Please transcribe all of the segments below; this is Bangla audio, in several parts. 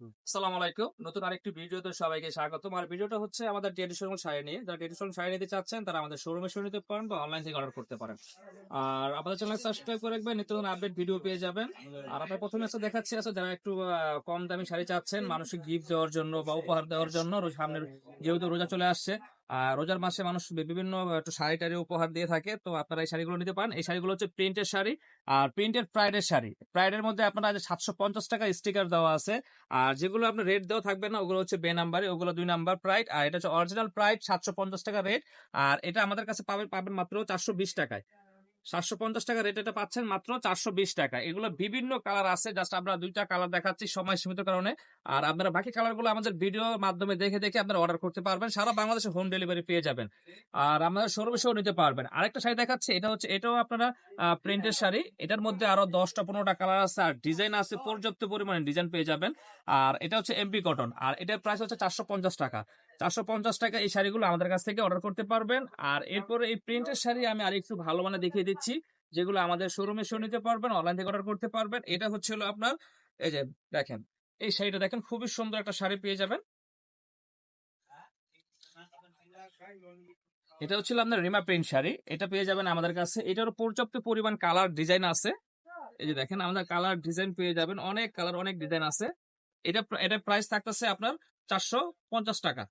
আসসালামু আলাইকুম। নতুন আরেকটি ভিডিওতে সবাইকে স্বাগতম। আর ভিডিওটা হচ্ছে আমাদের ট্র্যাডিশনাল শাড়ি নিয়ে। যারা ট্র্যাডিশনাল শাড়ি নিতে চাচ্ছেন তারা আমাদের শোরুমে এসেও নিতে পারেন বা অনলাইন থেকে অর্ডার করতে পারেন। আর আমাদের চ্যানেল সাবস্ক্রাইব করে রাখবেন, নিত্য নতুন আপডেট ভিডিও পেয়ে যাবেন। আর আমরা প্রথমে দেখাচ্ছি যারা একটু কম দামি শাড়ি চাচ্ছেন মানুষকে গিফট দেওয়ার জন্য বা উপহার দেওয়ার জন্য। সামনের যেহেতু রোজা চলে আসছে, আর রোজার মাসে মানুষ বিভিন্ন একটু শাড়ি টাড়ি উপহার দিয়ে থাকে, তো আপনারা এই শাড়িগুলো নিতে পারেন। এই শাড়িগুলো হচ্ছে প্রিন্টের শাড়ি, আর প্রিন্টেড প্রাইডের শাড়ি। প্রাইডের মধ্যে আপনারা 750 টাকা স্টিকার দেওয়া আছে। আর যেগুলো আপনার রেট দেওয়া থাকবে না ওগুলো হচ্ছে বে নাম্বারে, ওগুলো 2 নাম্বার প্রাইড। আর এটা হচ্ছে অরিজিনাল প্রাইড, 750 টাকা রেট। আর এটা আমাদের কাছে পাবেন মাত্র 420 টাকায়। 750 টাকা রেট এটা পাচ্ছেন মাত্র 420 টাকা। এগুলো বিভিন্ন কালার আছে, জাস্ট আমরা 2টা কালার দেখাচ্ছি সময় সীমিত কারণে। আর আপনারা বাকি কালার গুলো আমাদের ভিডিওর মাধ্যমে দেখে দেখে আপনারা অর্ডার করতে পারবেন, সারা বাংলাদেশে হোম ডেলিভারি পেয়ে যাবেন। আর আমাদের শোরুমে এসেও নিতে পারবেন। আরেকটা শাড়ি দেখাচ্ছে, এটাও আপনারা প্রিন্টের শাড়ি। এটার মধ্যে আরো 10টা 15টা কালার আছে, আর ডিজাইন আছে, পর্যাপ্ত পরিমাণে ডিজাইন পেয়ে যাবেন। আর এটা হচ্ছে এমপি কটন, আর এটার প্রাইস হচ্ছে 450 টাকা। 450 টাকা এই শাড়িগুলো আমাদের কাছ থেকে অর্ডার করতে পারবেন। আর এরপরে এই প্রিন্টের শাড়ি আমি আরেকটু ভালো মানে দেখিয়ে দিচ্ছি, যেগুলো আমাদের শোরুমে এসে নিতে পারবেন, অনলাইন থেকে অর্ডার করতে পারবেন। এটা হচ্ছে হলো আপনার, এই যে দেখেন, এই শাড়িটা দেখেন, খুবই সুন্দর একটা শাড়ি পেয়ে যাবেন। এটা হচ্ছিল আপনার রিমা প্রিন্ট শাড়ি, এটা পেয়ে যাবেন আমাদের কাছে। এটার পর্যাপ্ত পরিমাণ কালার ডিজাইন আছে। এই যে দেখেন, আমাদের কালার ডিজাইন পেয়ে যাবেন, অনেক কালার অনেক ডিজাইন আছে। এটা প্রাইস থাকতেছে আপনার 450 টাকা।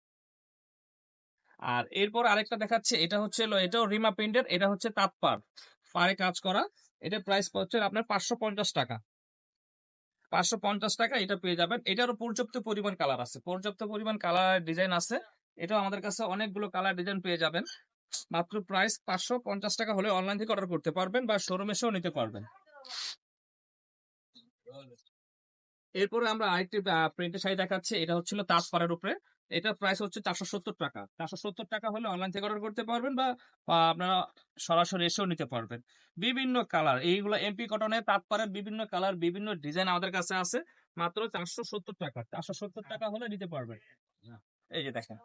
আর এরপর আরেকটা দেখাচ্ছে, এটা হচ্ছে এটাও রিমা প্রিন্টের, এটা হচ্ছে তাঁতপাড় পাড়ে কাজ করা। এটার প্রাইস হচ্ছে আপনার 550 টাকা। 550 টাকা এটা পেয়ে যাবেন। এটারও পর্যাপ্ত পরিমাণ কালার আছে, পর্যাপ্ত পরিমাণ কালার ডিজাইন আছে। এটাও আমাদের কাছে অনেকগুলো কালার ডিজাইন পেয়ে যাবেন। মাত্র প্রাইস 550 টাকা হলে অনলাইন থেকে অর্ডার করতে পারবেন বা শোরুমে এসেও নিতে পারবেন। এরপরে আমরা আরেকটি প্রিন্টের শাড়ি দেখাচ্ছি, এটা হচ্ছিল তাঁতপাড়ের উপরে। এটার প্রাইস হচ্ছে 470 টাকা। 470 টাকা হলে অনলাইন থেকে অর্ডার করতে পারবেন বা আপনারা সরাসরি এসেও নিতে পারবেন। বিভিন্ন কালার, এইগুলো এমপি কটনের তাঁতপাড়ের বিভিন্ন কালার বিভিন্ন ডিজাইন আমাদের কাছে আছে। মাত্র 470 টাকা। 470 টাকা হলে নিতে পারবেন। এই যে দেখেন,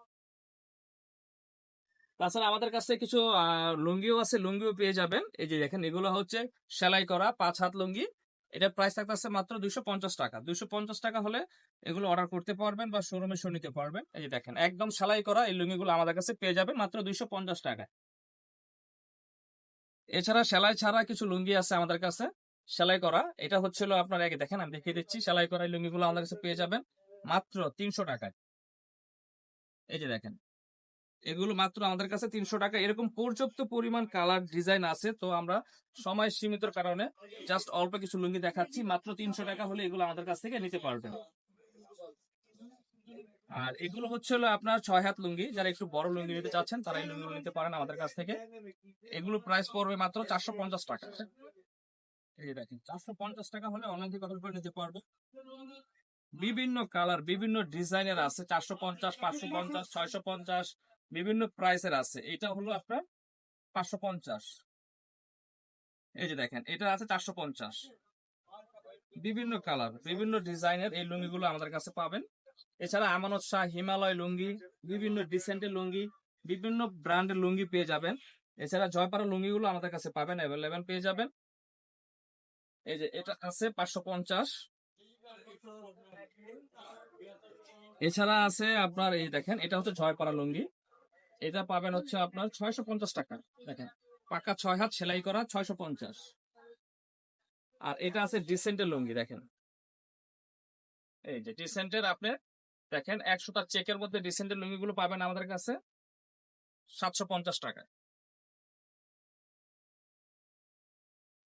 তাছাড়া আমাদের কাছে কিছু লুঙ্গিও আছে, লুঙ্গিও পেয়ে যাবেন। এই যে দেখেন, এগুলো হচ্ছে সেলাই করা 5 হাত লুঙ্গি। এটা প্রাইস থাকতেছে মাত্র 250 টাকা। 250 টাকা হলে এগুলো অর্ডার করতে পারবেন বা শোরুমে এসে নিতে পারবেন। এই যে দেখেন, একদম সেলাই করা এই লুঙ্গিগুলো আমাদের কাছে পেয়ে যাবেন মাত্র 250 টাকায়। এছাড়া সেলাই ছাড়া কিছু লুঙ্গি আছে আমাদের কাছে, সেলাই করা। এটা হচ্ছিল আপনার, আগে দেখেন আমি দেখিয়ে দিচ্ছি, সেলাই করা এই লুঙ্গিগুলো আমাদের কাছে পেয়ে যাবেন মাত্র 300 টাকায়। এই যে দেখেন, এগুলো মাত্র আমাদের কাছে 300 টাকা। এরকম পর্যাপ্ত পরিমাণ কালার ডিজাইন আছে, তো আমরা সময় সীমিতর কারণে জাস্ট অল্প কিছু লুঙ্গি দেখাচ্ছি। মাত্র 300 টাকা হলে এগুলো আমাদের কাছ থেকে নিতে পারবেন। আর এগুলো হচ্ছে হলো আপনার 6 হাত লুঙ্গি, যারা একটু বড় লুঙ্গি নিতে চাচ্ছেন তারা এই লুঙ্গিগুলো নিতে পারেন আমাদের কাছ থেকে। এগুলো প্রাইস পড়বে মাত্র 450 টাকা। এই যে দেখেন, 450 টাকা হলে অনলাইন থেকে অর্ডার করে নিতে পারবে। বিভিন্ন কালার বিভিন্ন ডিজাইনের আছে, 450, 550, 650, বিভিন্ন প্রাইসের আছে। এটা হলো আপনার 550। এই যে দেখেন, এটা আছে 450। বিভিন্ন কালার বিভিন্ন ডিজাইনের এই লুঙ্গিগুলো আমাদের কাছে পাবেন। এছাড়া আমানত শাহ, হিমালয় লুঙ্গি, বিভিন্ন ডিসেন্টের লুঙ্গি, বিভিন্ন ব্র্যান্ডের লুঙ্গি পেয়ে যাবেন। এছাড়া জয়পাড়া লুঙ্গিগুলো আমাদের কাছে পাবেন, অ্যাভেলেবেল পেয়ে যাবেন। এই যে এটা আছে 550। এছাড়া আছে আপনার, এই দেখেন, এটা হচ্ছে জয়পাড়া লুঙ্গি। এটা পাবেন হচ্ছে আপনার 650 টাকা। দেখেন, পাকা 6 হাত সেলাই করা, 650। আর এটা আছে ডিসেন্টের লুঙ্গি, দেখেন, এই যে ডিসেন্টের আপনি দেখেন, 100টা চেকের মধ্যে ডিসেন্টের লুঙ্গি গুলো পাবেন আমাদের কাছে 750 টাকায়।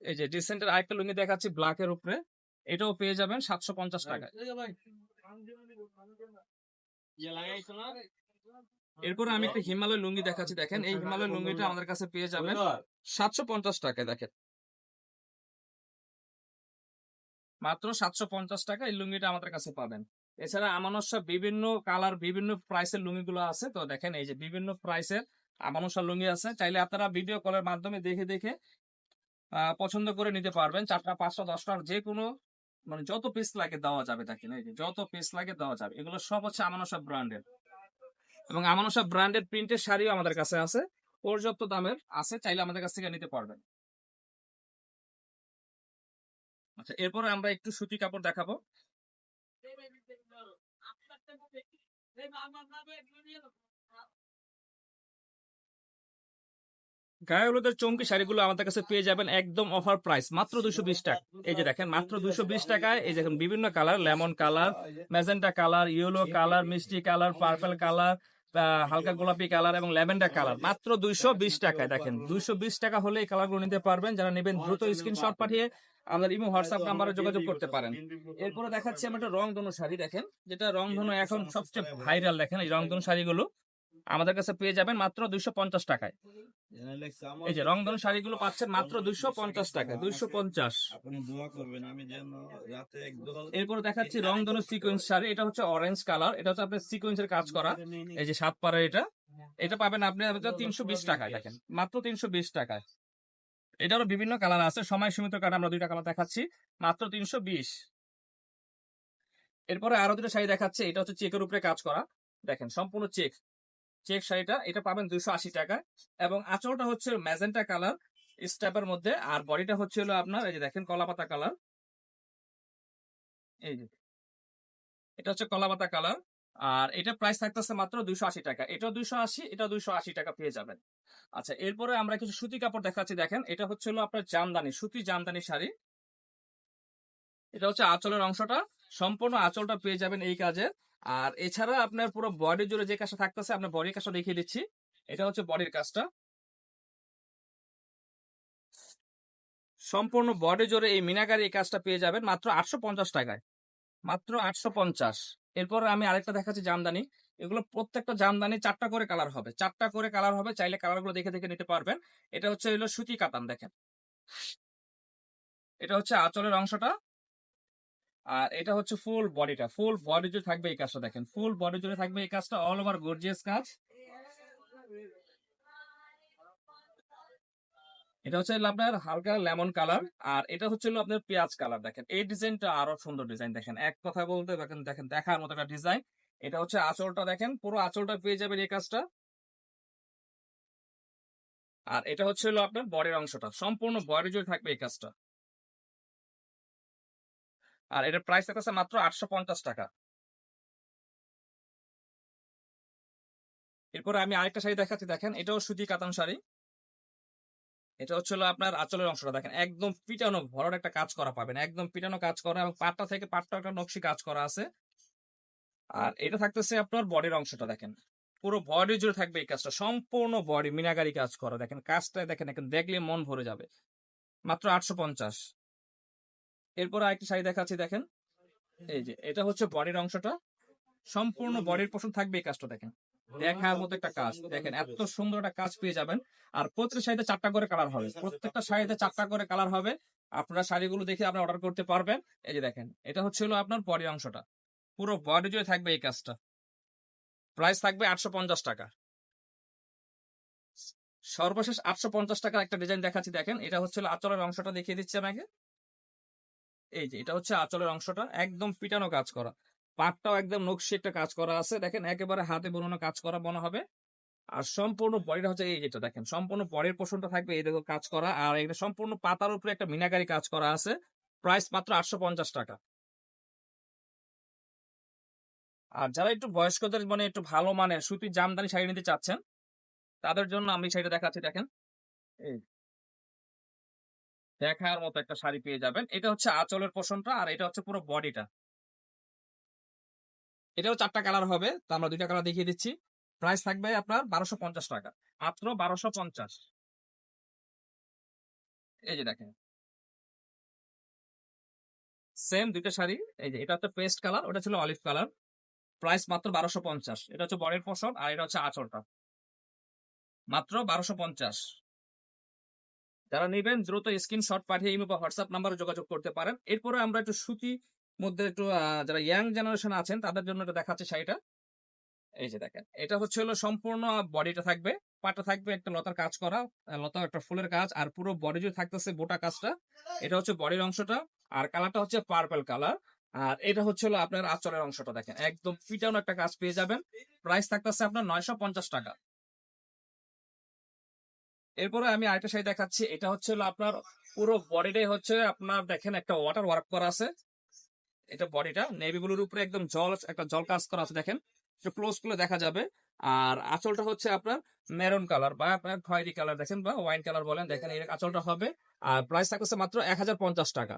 এই যে ডিসেন্টের আরেকটা লুঙ্গি দেখাচ্ছি ব্ল্যাকের উপরে, এটাও পেয়ে যাবেন 750 টাকায়। এরপরে আমি একটা হিমালয় লুঙ্গি দেখাচ্ছি, দেখেন, এই হিমালয় লুঙ্গিটা আমাদের কাছে পেয়ে যাবেন 750 টাকায়। দেখেন, মাত্র 750 টাকা এই লুঙ্গিটা আমাদের কাছে পাবেন। এছাড়া আমানত শাহ বিভিন্ন কালার বিভিন্ন প্রাইসের লুঙ্গিগুলো আছে, তো দেখেন এই যে বিভিন্ন প্রাইসের আমানত শাহ লুঙ্গি আছে। চাইলে আপনারা ভিডিও কলের মাধ্যমে দেখে দেখে পছন্দ করে নিতে পারবেন। 4টা 5টা 10টার যে কোনো, মানে যত পিস লাগে দেওয়া যাবে। দেখেন, এই যে যত পিস লাগে দেওয়া যাবে। এগুলো সব হচ্ছে আমানত শাহ ব্র্যান্ডের, এবং আমানত শাহ ব্র্যান্ডের প্রিন্টের শাড়িও আমাদের কাছে আছে, পর্যাপ্ত দামের আছে, চাইলে আমাদের কাছ থেকে নিতে পারবেন। আচ্ছা, এরপরে আমরা একটু সুতি কাপড় দেখাবো। গায়ে হলুদের চমকি শাড়িগুলো আমাদের কাছে পেয়ে যাবেন একদম অফার প্রাইস, মাত্র 220 টাকা। এই যে দেখেন মাত্র 220 টাকায়। এই দেখেন বিভিন্ন colour, lemon colour, magenta colour, yellow colour, মিষ্টি কালার, পার্পল কালার, হালকা গোলাপি কালার এবং ল্যাভেন্ডার কালার, মাত্র 220 টাকায়। দেখেন 220 টাকা হলে এই কালারগুলো নিতে পারবেন। যারা নেবেন দ্রুত স্ক্রিনশট পাঠিয়ে আমাদের ইমো হোয়াটসঅ্যাপ নাম্বারে যোগাযোগ করতে পারেন। এরপরে দেখাচ্ছি আমরা একটা রংধনু শাড়ি, দেখেন যেটা রংধনু এখন সবচেয়ে ভাইরাল। দেখেন এই রংধনু শাড়িগুলো আমাদের কাছে পেয়ে যাবেন মাত্র 250 টাকায়। এই যে রংধনু শাড়িগুলো পাচ্ছেন মাত্র 250 টাকায়, 250। এরপর দেখাচ্ছি রংধনু সিকোয়েন্স শাড়ি। এটা হচ্ছে অরেঞ্জ কালার, এটা হচ্ছে আপনার সিকোয়েন্সের কাজ করা। এই যে 7 পাড়ের এটা, এটা পাবেন আপনি 320 টাকায়। দেখেন মাত্র 320 টাকায়। এটারও বিভিন্ন কালার আছে, সময় সীমিত কারণে আমরা 2টা কালার দেখাচ্ছি, মাত্র 320। এরপরে আরো 2টা শাড়ি দেখাচ্ছে। এটা হচ্ছে চেকের উপরে কাজ করা, দেখেন সম্পূর্ণ চেক শাড়িটা, এটা পাবেন 280 টাকায়। এবং আঁচলটা হচ্ছে ম্যাজেন্টা কালার স্টেপের মধ্যে, আর বডিটা হচ্ছে হলো আপনার এই যে দেখেন কলাপাতা কালার। এই যে এটা হচ্ছে কলাপাতা কালার, আর এটা প্রাইস থাকতেছে মাত্র 280 টাকা। এটাও 280, এটা 280 টাকা পেয়ে যাবেন। আচ্ছা, এরপরে আমরা কিছু সুতি কাপড় দেখাচ্ছি। দেখেন এটা হচ্ছে হলো আপনার জামদানি, সুতি জামদানি শাড়ি। এটা হচ্ছে আঁচলের অংশটা, সম্পূর্ণ আঁচলটা পেয়ে যাবেন এই কাজে। আর এছাড়া আপনার পুরো বডি জুড়ে যে কাজটা থাকতেছে, আপনার বডির কাজটা দেখিয়ে দিচ্ছি। এটা হচ্ছে বডির কাজটা, সম্পূর্ণ বডি জুড়ে এই মিনাকারি এই কাজটা পেয়ে যাবেন মাত্র 850 টাকায়, মাত্র 850। এরপর আমি আরেকটা দেখাচ্ছি জামদানি। এগুলো প্রত্যেকটা জামদানি 4টা করে কালার হবে, 4টা করে কালার হবে, চাইলে কালারগুলো দেখে দেখে নিতে পারবেন। এটা হচ্ছে হলো সুতি কাতান, দেখেন এটা হচ্ছে আঁচলের অংশটা, আর এটা হচ্ছে ফুল বডিটা, ফুল বডি জুড়ে থাকবে এই কাজটা। দেখেন ফুল বডি জুড়ে থাকবে এই কাজটা, অল ওভার গর্জিয়াস কাজ। এটা হচ্ছে হলো আপনার হালকা লেমন কালার, আর এটা হচ্ছে হলো আপনার পেঁয়াজ কালার। দেখেন এই ডিজাইনটা আরো সুন্দর ডিজাইন, দেখেন এক কথা বলতে দেখেন, দেখেন দেখার মতো একটা ডিজাইন। এটা হচ্ছে আঁচলটা, দেখেন পুরো আঁচলটা পেয়ে যাবেন এই কাজটা। আর এটা হচ্ছে হলো আপনার বডির অংশটা, সম্পূর্ণ বডি জুড়ে থাকবে এই কাজটা। আর এটার প্রাইস আছে মাত্র 850 টাকা। এরপরে আমি আরেকটা শাড়ি দেখাচ্ছি। দেখেন এটাও সুতি কাতান শাড়ি। এটা হচ্ছে হলো আপনার আঁচলের অংশটা, দেখেন একদম পিটানো ভরাট একটা কাজ করা পাবেন, একদম পিটানো কাজ করা, এবং পাটটা থেকে পাটটা একটা নকশি কাজ করা আছে। আর এটা থাকতেছে আপনার বডির অংশটা, দেখেন পুরো বডি জুড়ে থাকবে এই কাজটা, সম্পূর্ণ বডি মিনাকারি কাজ করা। দেখেন কাজটা, দেখেন এখন দেখলে মন ভরে যাবে, মাত্র 850। এরপর আরেকটি শাড়ি দেখাচ্ছি। দেখেন এই যে এটা হচ্ছে বডির অংশটা, সম্পূর্ণ বডির পোষণ থাকবে এই কাজটা। দেখেন দেখার মতো একটা কাজ, দেখেন এত সুন্দর একটা কাজ পেয়ে যাবেন। আর প্রত্যেকটা শাড়িতে 4টা করে কালার হবে, প্রত্যেকটা শাড়িতে 4টা করে কালার হবে। আপনারা শাড়িগুলো দেখে আপনারা অর্ডার করতে পারবেন। এই যে দেখেন এটা হচ্ছে হলো আপনার বডি অংশটা, পুরো বডি জুড়ে থাকবে এই কাজটা। প্রাইস থাকবে 850 টাকা। সর্বশেষ 850 টাকার একটা ডিজাইন দেখাচ্ছি। দেখেন এটা হচ্ছে হলো আঁচলের অংশটা, দেখিয়ে দিচ্ছি আমাকে। এই যে এটা হচ্ছে আঁচলের অংশটা, একদম পিটানো কাজ করা, পাটটাও একদম নকশি একটা কাজ করা আছে। দেখেন একেবারে হাতে বোনানো কাজ করা মনে হবে। আর সম্পূর্ণ বডিটা হচ্ছে এই যেটা, দেখেন সম্পূর্ণ বডির পোর্শনটা থাকবে এই দেখো কাজ করা, আর এটা সম্পূর্ণ পাতার উপরে একটা মিনাকারি কাজ করা আছে। প্রাইস মাত্র 850 টাকা। আর যারা একটু বয়স্কদের মানে একটু ভালো মানের সুতির জামদানি শাড়ি নিতে চাচ্ছেন, তাদের জন্য আমি শাড়িটা দেখাচ্ছি। দেখেন এই দেখার মতো একটা শাড়ি পেয়ে যাবেন। এটা হচ্ছে আঁচলের পোর্শনটা, আর এটা হচ্ছে পুরো বডিটা। এটাও 4টা কালার হবে, তো আমরা 2টা কালার দেখিয়ে দিচ্ছি। প্রাইস থাকবে আপনার 1250 টাকা, মাত্র 1250। এই যে দেখেন সেম 2টা শাড়ি। এই যে এটা হচ্ছে পেস্ট কালার, ওটা ছিল অলিভ কালার। প্রাইস মাত্র 1250। এটা হচ্ছে বডির পোর্শন, আর এটা হচ্ছে আঁচলটা, মাত্র 1250। যারা নেবেন দ্রুত স্ক্রিনশট পাঠিয়ে ইমো বা হোয়াটসঅ্যাপ নাম্বারে যোগাযোগ করতে পারেন। এরপরে আমরা একটু সুতি মধ্যে একটু যারা ইয়াং জেনারেশন আছেন তাদের জন্য এটা দেখাচ্ছে শাড়িটা। এই যে দেখেন এটা হচ্ছে হলো সম্পূর্ণ বডিটা থাকবে, পাটা থাকবে একটা লতার কাজ করা, লতা একটা ফুলের কাজ, আর পুরো বডি জুড়ে থাকতেছে বোটা কাজটা। এটা হচ্ছে বডির অংশটা, আর কালারটা হচ্ছে পার্পল কালার। আর এটা হচ্ছে হলো আপনার আঁচলের অংশটা, দেখেন একদম পিটানো একটা কাজ পেয়ে যাবেন। প্রাইস থাকতেছে আপনার 950 টাকা। এরপরে আমি আরেকটা শাড়ি দেখাচ্ছি। এটা হচ্ছে হলো আপনার পুরো বডিটাই হচ্ছে আপনার দেখেন একটা ওয়াটার ওয়ার্ক করা আছে। এটা বডিটা নেভি ব্লুর উপরে একদম একটা জল কাজ করা আছে দেখেন, একটু ক্লোজ করলে দেখা যাবে। আর আঁচলটা হচ্ছে আপনার মেরুন কালার বা আপনার খয়েরি কালার দেখেন বা ওয়াইন কালার বলেন, দেখেন এই আঁচলটা হবে। আর প্রাইস থাকছে মাত্র 1050 টাকা।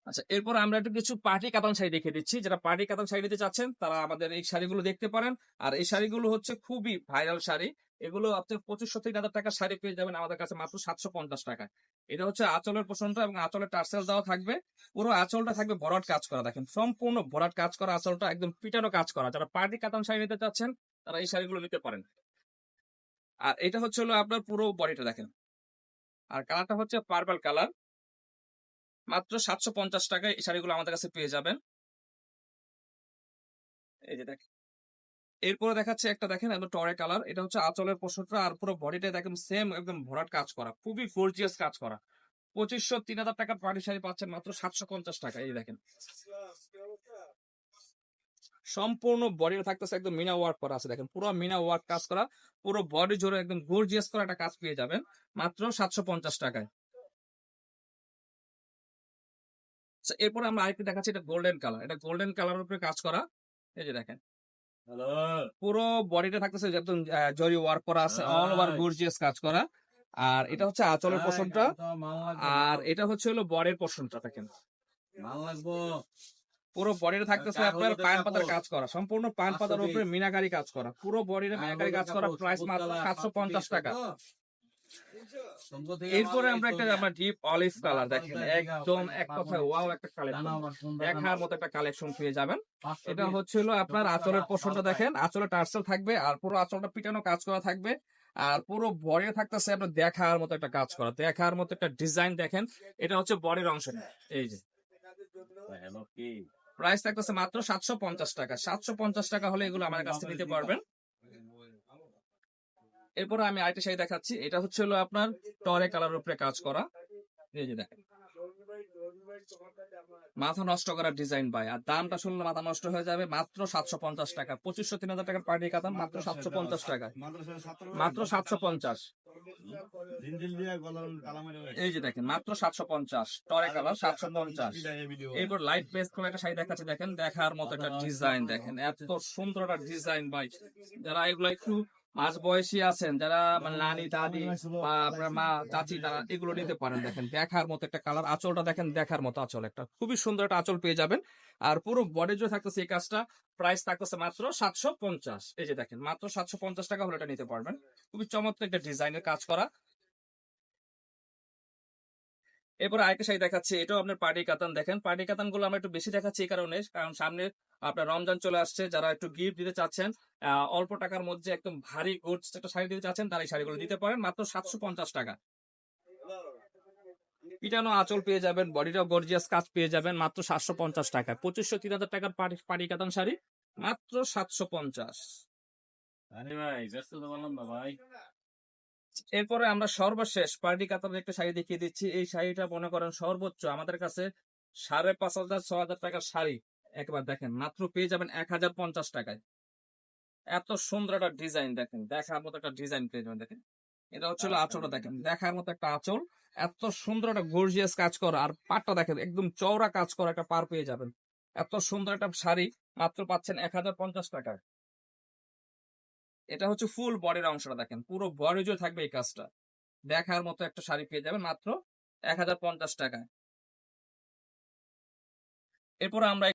আচ্ছা, এরপর আমরা একটু কিছু পার্টি কাতান শাড়ি দেখিয়ে দিচ্ছি। যারা পার্টি কাতান শাড়ি নিতে চাচ্ছেন তারা আমাদের এই শাড়িগুলো দেখতে পারেন। আর এই শাড়িগুলো হচ্ছে খুবই ভাইরাল শাড়ি। এগুলো আপনি 2500-3000 টাকার শাড়ি পেয়ে যাবেন আমাদের কাছে মাত্র 750 টাকায়। এটা হচ্ছে আঁচলের পোষণটা এবং আঁচলের টার্সেল দেওয়া থাকবে। পুরো আঁচলটা থাকবে ভরাট কাজ করা, দেখেন সম্পূর্ণ ভরাট কাজ করা আঁচলটা, একদম পিটানো কাজ করা। যারা পার্টি কাতান শাড়ি নিতে চাচ্ছেন তারা এই শাড়িগুলো নিতে পারেন। আর এটা হচ্ছে হলো আপনার পুরো বডিটা দেখেন। আর কালারটা হচ্ছে পার্পল কালার। মাত্র 750 টাকায় এই শাড়িগুলো আমাদের কাছে পেয়ে যাবেন। এই যে দেখেন, এরপরে দেখাচ্ছে একটা দেখেন একদম টরে কালার। এটা হচ্ছে আঁচলের পোশাকটা আর পুরো বডিটা দেখেন সেম একদম ভরাট কাজ করা, খুবই গর্জিয়াস কাজ করা। 2500-3000 টাকার পাটি শাড়ি পাচ্ছেন মাত্র 750 টাকা। এই দেখেন সম্পূর্ণ বডিটা থাকতেছে একদম মিনা ওয়ার্ক করা আছে, দেখেন পুরো মিনা ওয়ার্ক কাজ করা, পুরো বডি জুড়ে একদম গর্জিয়াস করা একটা কাজ পেয়ে যাবেন মাত্র 750 টাকায়। এরপরে আমরা আরেকটা দেখাচ্ছি, এটা গোল্ডেন কালার। এটা গোল্ডেন কালারের উপরে কাজ করা। এই যে দেখেন পুরো বডিটা থাকতেছে একদম জরি ওয়ার্ক করা আছে, অল ওভার গর্জিয়াস কাজ করা। আর এটা হচ্ছে আঁচলের পোর্শনটা, আর এটা হচ্ছে হলো বডির পোর্শনটা দেখেন। পুরো বডিটা থাকতেছে আপনার পান পাতার কাজ করা, সম্পূর্ণ পান পাতার উপরে মিনাকারি কাজ করা, পুরো বডিতে মিনাকারি কাজ করা। প্রাইস মাত্র 750 টাকা। এরপরে আমরা আমরা ডিপ অলিভ কালার দেখেন, একদম এক কথায় ওয়াও একটা কালেকশন, দেখার মতো একটা কালেকশন পেয়ে যাবেন। এটা হচ্ছে হলো আপনার আঁচলের পোর্শনটা দেখেন, আঁচলে টার্সেল থাকবে আর পুরো আঁচলটা পিটানো কাজ করা থাকবে। আর পুরো বডি থাকতেছে আপনার দেখার মতো একটা কাজ করা, দেখার মতো একটা ডিজাইন দেখেন। এটা হচ্ছে বডির অংশ। এই যে প্রাইস থাকতেছে মাত্র 750 টাকা। 750 টাকা হলে এগুলো আমার কাছ থেকে নিতে পারবেন। এরপরে আমি আরেকটা শাড়ি দেখাচ্ছি। এটা হচ্ছে হলো আপনার টরে কালার উপরে কাজ করা। এই যে দেখেন মাথা নষ্ট করার ডিজাইন ভাই, আর দামটা শুনলে মাথা নষ্ট হয়ে যাবে। মাত্র 750 টাকা। 2500-3000 টাকার পার্টি কাতান মাত্র 750 টাকায়, মাত্র 750। এই যে দেখেন মাত্র 750 টরে কালার 750। এরপর লাইট পেস্ট করে একটা শাড়ি দেখাচ্ছে, দেখেন দেখার মতো একটা ডিজাইন, দেখেন এত সুন্দর একটা ডিজাইন ভাই। যারা এগুলো একটু মাঝ বয়সী আছেন, যারা মানে নানি দাদি বা আপনার মা চাচি, তারা এগুলো নিতে পারেন। দেখেন দেখার মতো একটা কালার, আঁচলটা দেখেন দেখার মতো আঁচল, একটা খুবই সুন্দর একটা আঁচল পেয়ে যাবেন। আর পুরো বডি জুড়ে থাকতেছে এই কাজটা। প্রাইস থাকতেছে মাত্র 750। এই যে দেখেন মাত্র 750 টাকা হলে এটা নিতে পারবেন। খুবই চমৎকার একটা ডিজাইনের কাজ করা। এরপর আরেকটা শাড়ি দেখাচ্ছি, এটাও আপনার পার্টি কাতান। দেখেন পার্টি কাতান গুলো আমরা একটু বেশি দেখাচ্ছি এই কারণে, কারণ সামনে আপনার রমজান চলে আসছে। যারা একটু গিফট দিতে চাচ্ছেন, অল্প টাকার মধ্যে একদম ভারী গোটস একটা শাড়ি দিতে চাচ্ছেন, তারা এই শাড়িগুলো দিতে পারেন মাত্র 750 টাকা। পিটানো আঁচল পেয়ে যাবেন, বডিটাও গর্জিয়াস কাজ পেয়ে যাবেন মাত্র 750 টাকা। 2500-3000 টাকার পার্টি কাতান শাড়ি মাত্র 750। এরপরে আমরা সর্বশেষ পার্টি কাতানের একটা শাড়ি দেখিয়ে দিচ্ছি। এই শাড়িটা মনে করেন সর্বোচ্চ আমাদের কাছে 5500-6000 টাকার শাড়ি একবার দেখেন মাত্র পেয়ে যাবেন 1050 টাকায়। এত সুন্দর একটা ডিজাইন, দেখেন দেখার মতো একটা ডিজাইন পেয়ে যাবেন। দেখেন এটা হচ্ছে আঁচলটা, দেখেন দেখার মতো একটা আঁচল, এত সুন্দর একটা গর্জিয়াস কাজ করা। আর পাটটা দেখেন একদম চওড়া কাজ করা একটা পার পেয়ে যাবেন। এত সুন্দর একটা শাড়ি মাত্র পাচ্ছেন 1050 টাকায়। এটা হচ্ছে ফুল বডির অংশটা, দেখেন পুরো বডি জুড়ে থাকবে এই কাজটা। দেখার মতো একটা শাড়ি পেয়ে যাবেন মাত্র 1050 টাকায়। এরপর আমরা